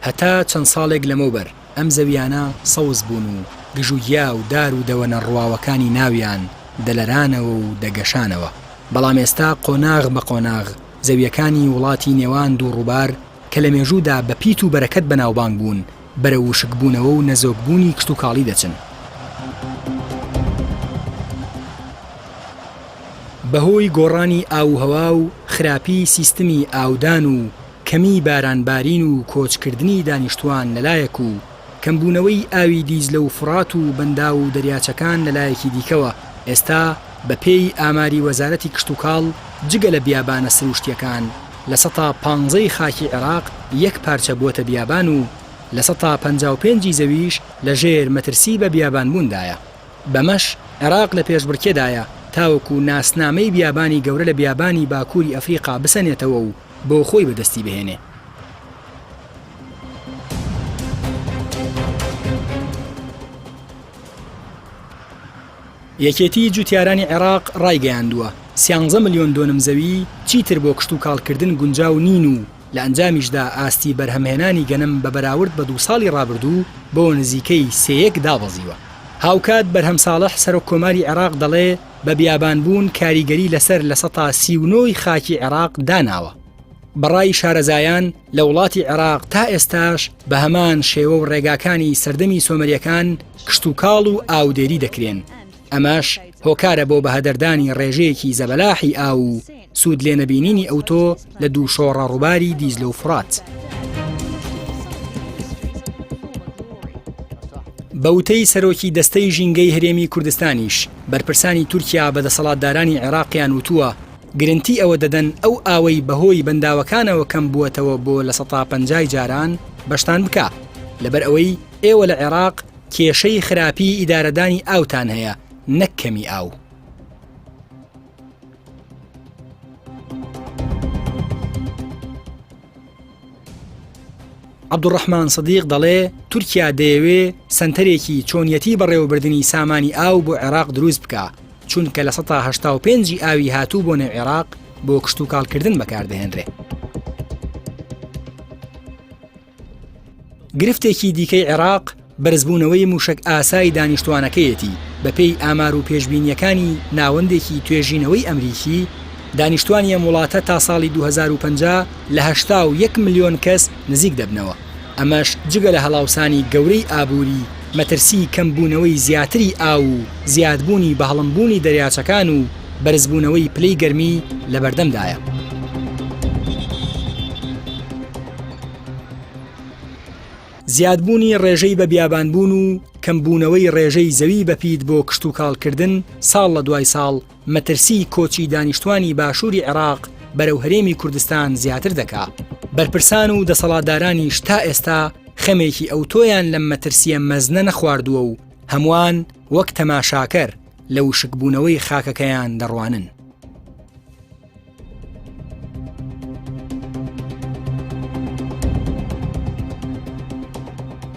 هەتا چەند ساڵێک لەمەوبەر ئەم زەویانە سەوز بوون و گژوگیا و دار و دەوەنە ڕواوەکانی ناویان دەلەرانەوە و دەگەشانەوە. بەڵام ئێستا قۆناغ بە قۆناغ زەویەکانی وڵاتی نێوان دوو ڕووبار کە لە مێژوودا بە پیت و بەرەکەت بەناوبانگ بوون بەرە وشکبوونەوە و نەزۆکبوونی کشت و کاڵی دەچن. بەهۆی گۆڕانی ئاوهەوا و خراپی سیستمی ئاودان و کەمی بارانبارین و کۆچکردنی دانیشتوان لەلایەک و کەمبوونەوەی ئاوی دیزلە و فرات و بەندا و دەریاچەکان لەلایەکی دیکەوە ئێستا بە پێی ئاماری وەزارەتی کشت و کاڵ جگە لە بیابانە سروشتیەکان لە 115 خاکی عێراق یەک پارچە بووەتە بیابان و لە 155 زەویش لە ژێر مەترسی بە بیابانبووندایە. بەمەش عێراق لە پێشبڕکێدایە تاوەکو ناسنامەی بیابانی گەورە لە بیابانی باکووری ئەفریقا بسەنێتەوە و بۆ خۆی بەدەستی بهێنێ. یەکێتی جوتیارانی عێراق ڕایگەیاندووە 13 ملیۆن دۆنم زەوی چیتر بۆ کشت و کاڵکردن گونجاو نین و لە ئەنجامیشدا ئاستی بەرهەمهێنانی گەنم بە بەراورد بە 2 ساڵی ڕابردوو بۆ نزیکەی 3 دابەزیوە. هاوکات بەرهەم ساڵح سەرۆک کۆماری عێراق دەڵێ بە بیابانبوون کاریگەری لەسەر لە 139 خاکی عێراق داناوە. بەڕای شارەزایان لە وڵاتی عێراق تا ئێستاش بە هەمان شێوە و ڕێگاکانی سەردەمی سۆمەریەکان کشت و کاڵ و ئاودێری دەکرێن. ئەمەش هۆکارە بۆ بەهەدەردانی ڕێژەیەکی زەبەلاحی ئاو و سوود لێنەبینینی ئەوتۆ لە دوو شۆڕە ڕووباری دیزلە و فرات. بەوتەی سەرۆکی دەستەی ژینگەی هەرێمی کوردستانیش بەرپرسانی تورکیا بە دەسەڵاتدارانی عێراقیان وتووە گرنتی ئەوە دەدەن ئەو ئاوەی بەهۆی بەنداوەکانەوە کەم بووەتەوە بۆ لە 150 جاران بەشتان بکە لەبەر ئەوەی ئێوە لە عێراق کێشەی خراپی ئیدارەدانی ئاوتان هەیە نەک کەمی ئاو. عەبدوڕەحمان سەدیق دەڵێ تورکیا دەیەوێ سنتەرێکی چۆنیەتی بەڕێوەبردننی سامانی ئاو بۆ عێراق دروست بکە چونکە لە 185 ئاوی هاتوو بۆ نێو عێراق بۆ کشت و کاڵکردن بەکاردەهێنرێ. گرفتێکی دیکەی عێراق بەرزبوونەوەی موشک ئاسایی دانیشتوانەکەیەتی بەپێی ئامار و پێشبینیەکانی ناوەندێکی توێژینەوەی ئەمریکی دانیشتوانی ئەم وڵاتە تا ساڵی 2050 لە 81 ملیۆن کەس نزیک دەبنەوە. ئەمەش جگە لە هەڵاوسانی گەورەی ئابووری مەترسی کەمبوونەوەی زیاتری ئاو و زیادبوونی بەهەڵمبوونی دەریاچەکان و بەرزبوونەوەی پلەی گەرمی لە بەردەمدایە. زیادبوونی ڕێژەی بە بیابانبوون و کەمبوونەوەی ڕێژەی زەوی بەپیت بۆ کشت و کاڵکردن ساڵ لە دوای ساڵ مەترسی کۆچی دانیشتوانی باشووری عێراق بەرەو هەرێمی کوردستان زیاتر دەکا. بەرپرسان و دەسەڵاتدارانیش تا ئێستا خەمێکی ئەوتۆیان لەم مەترسیە مەزنە نەخواردووە و هەمووان وەک تەماشاکەر لە وشکبوونەوەی خاکەکەیان دەڕوانن.